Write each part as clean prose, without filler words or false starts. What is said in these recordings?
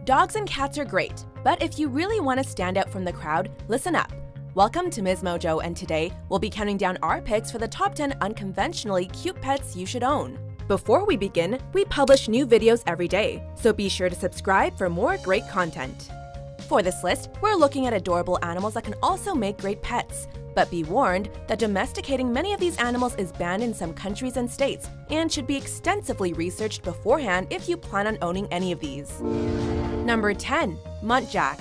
Dogs and cats are great, but if you really want to stand out from the crowd, listen up. Welcome to Ms. Mojo, and today we'll be counting down our picks for the top 10 unconventionally cute pets you should own. Before we begin, we publish new videos every day, so be sure to subscribe for more great content. For this list, we're looking at adorable animals that can also make great pets. But be warned that domesticating many of these animals is banned in some countries and states and should be extensively researched beforehand if you plan on owning any of these. Number 10. Muntjac.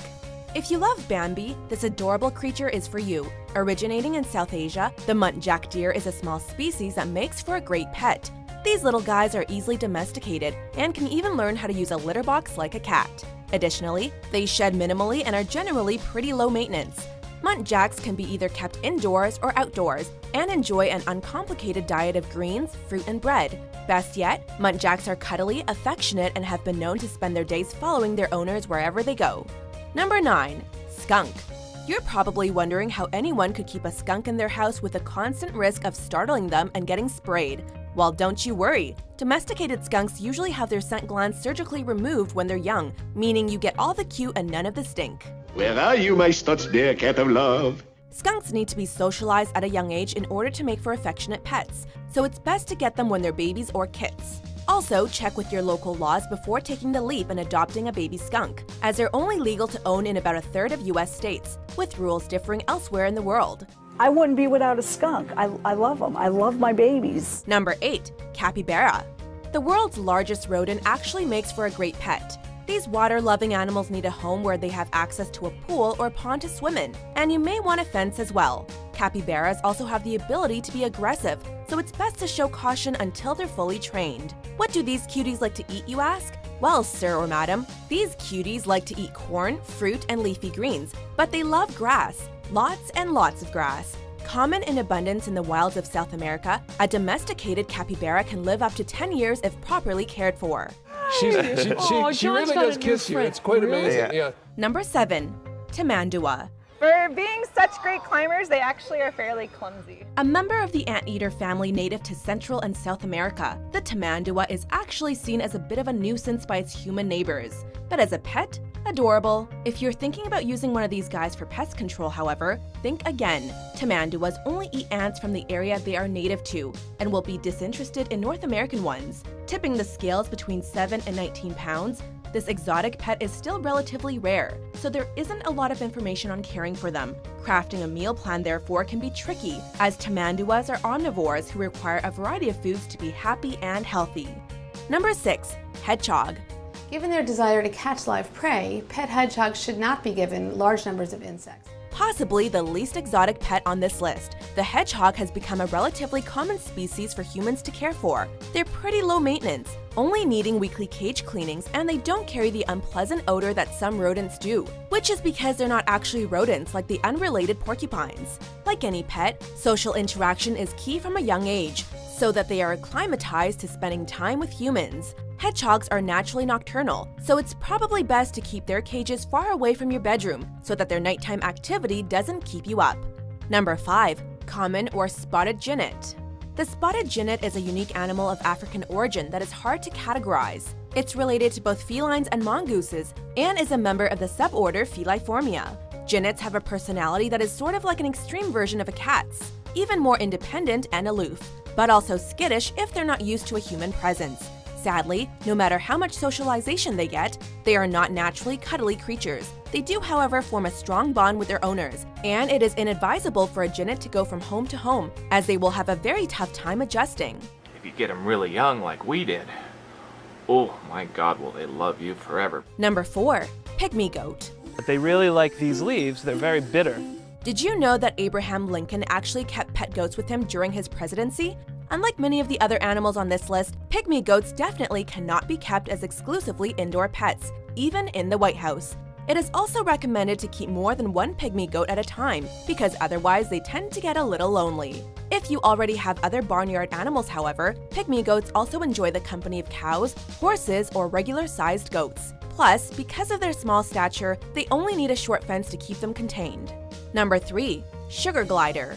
If you love Bambi, this adorable creature is for you. Originating in South Asia, the muntjac deer is a small species that makes for a great pet. These little guys are easily domesticated and can even learn how to use a litter box like a cat. Additionally, they shed minimally and are generally pretty low maintenance. Muntjacs can be either kept indoors or outdoors and enjoy an uncomplicated diet of greens, fruit, and bread. Best yet, muntjacs are cuddly, affectionate, and have been known to spend their days following their owners wherever they go. Number 9. Skunk. You're probably wondering how anyone could keep a skunk in their house with the constant risk of startling them and getting sprayed. Well, don't you worry. Domesticated skunks usually have their scent glands surgically removed when they're young, meaning you get all the cute and none of the stink. Where are you, my Stutz, dear cat of love? Skunks need to be socialized at a young age in order to make for affectionate pets, so it's best to get them when they're babies or kits. Also, check with your local laws before taking the leap and adopting a baby skunk, as they're only legal to own in about a third of US states, with rules differing elsewhere in the world. I wouldn't be without a skunk. I love them. I love my babies. Number 8. Capybara. The world's largest rodent actually makes for a great pet. These water-loving animals need a home where they have access to a pool or pond to swim in, and you may want a fence as well. Capybaras also have the ability to be aggressive, so it's best to show caution until they're fully trained. What do these cuties like to eat, you ask? Well, sir or madam, these cuties like to eat corn, fruit, and leafy greens, but they love grass. Lots and lots of grass. Common in abundance in the wilds of South America, a domesticated capybara can live up to 10 years if properly cared for. She really does kiss you. It's quite amazing. Yeah. Number 7. Tamandua. For being such great climbers, they actually are fairly clumsy. A member of the anteater family native to Central and South America, the tamandua is actually seen as a bit of a nuisance by its human neighbors. But as a pet, adorable. If you're thinking about using one of these guys for pest control, however, think again. Tamanduas only eat ants from the area they are native to and will be disinterested in North American ones. Tipping the scales between 7 and 19 pounds, this exotic pet is still relatively rare, so there isn't a lot of information on caring for them. Crafting a meal plan, therefore, can be tricky, as tamanduas are omnivores who require a variety of foods to be happy and healthy. Number 6. Hedgehog. Given their desire to catch live prey, pet hedgehogs should not be given large numbers of insects. Possibly the least exotic pet on this list, the hedgehog has become a relatively common species for humans to care for. They're pretty low maintenance, only needing weekly cage cleanings, and they don't carry the unpleasant odor that some rodents do, which is because they're not actually rodents like the unrelated porcupines. Like any pet, social interaction is key from a young age, so that they are acclimatized to spending time with humans. Hedgehogs are naturally nocturnal, so it's probably best to keep their cages far away from your bedroom so that their nighttime activity doesn't keep you up. Number 5. Common or spotted genet. The spotted genet is a unique animal of African origin that is hard to categorize. It's related to both felines and mongooses and is a member of the suborder Feliformia. Genets have a personality that is sort of like an extreme version of a cat's, even more independent and aloof, but also skittish if they're not used to a human presence. Sadly, no matter how much socialization they get, they are not naturally cuddly creatures. They do, however, form a strong bond with their owners, and it is inadvisable for a genet to go from home to home, as they will have a very tough time adjusting. If you get them really young like we did, oh my God, will they love you forever. Number 4. Pygmy goat. But they really like these leaves. They're very bitter. Did you know that Abraham Lincoln actually kept pet goats with him during his presidency? Unlike many of the other animals on this list, pygmy goats definitely cannot be kept as exclusively indoor pets, even in the White House. It is also recommended to keep more than one pygmy goat at a time, because otherwise they tend to get a little lonely. If you already have other barnyard animals, however, pygmy goats also enjoy the company of cows, horses, or regular-sized goats. Plus, because of their small stature, they only need a short fence to keep them contained. Number 3. Sugar glider.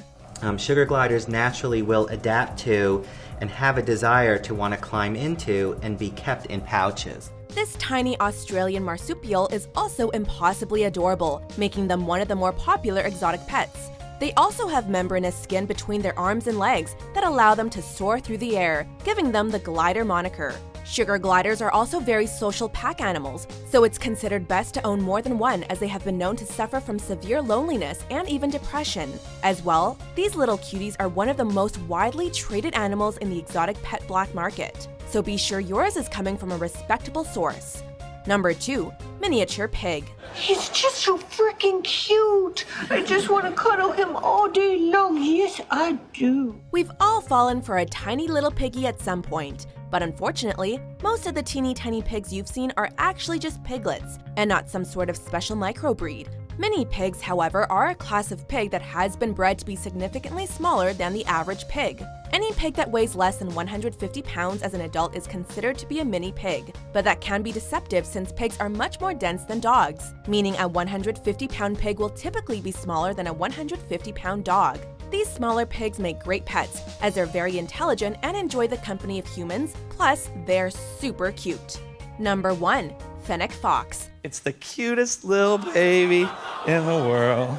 Sugar gliders naturally will adapt to and have a desire to want to climb into and be kept in pouches. This tiny Australian marsupial is also impossibly adorable, making them one of the more popular exotic pets. They also have membranous skin between their arms and legs that allow them to soar through the air, giving them the glider moniker. Sugar gliders are also very social pack animals, so it's considered best to own more than one as they have been known to suffer from severe loneliness and even depression. As well, these little cuties are one of the most widely traded animals in the exotic pet black market, so be sure yours is coming from a respectable source. Number 2. Miniature pig. He's just so freaking cute. I just want to cuddle him all day long. Yes, I do. We've all fallen for a tiny little piggy at some point, but unfortunately, most of the teeny tiny pigs you've seen are actually just piglets, and not some sort of special microbreed. Mini pigs, however, are a class of pig that has been bred to be significantly smaller than the average pig. Any pig that weighs less than 150 pounds as an adult is considered to be a mini pig, but that can be deceptive since pigs are much more dense than dogs, meaning a 150-pound pig will typically be smaller than a 150-pound dog. These smaller pigs make great pets, as they're very intelligent and enjoy the company of humans, plus they're super cute. Number 1. Fennec fox. It's the cutest little baby in the world.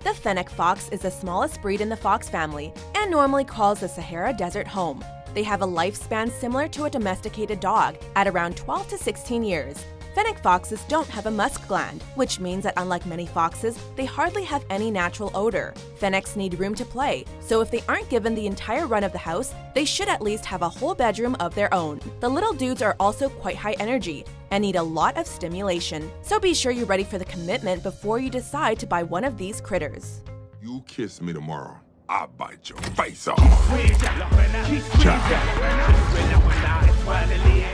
The Fennec fox is the smallest breed in the fox family and normally calls the Sahara Desert home. They have a lifespan similar to a domesticated dog at around 12 to 16 years. Fennec foxes don't have a musk gland, which means that unlike many foxes, they hardly have any natural odor. Fennecs need room to play, so if they aren't given the entire run of the house, they should at least have a whole bedroom of their own. The little dudes are also quite high energy and need a lot of stimulation, so be sure you're ready for the commitment before you decide to buy one of these critters. You kiss me tomorrow, I'll bite your face off.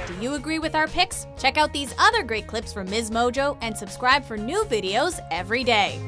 Do you agree with our picks? Check out these other great clips from Ms. Mojo and subscribe for new videos every day.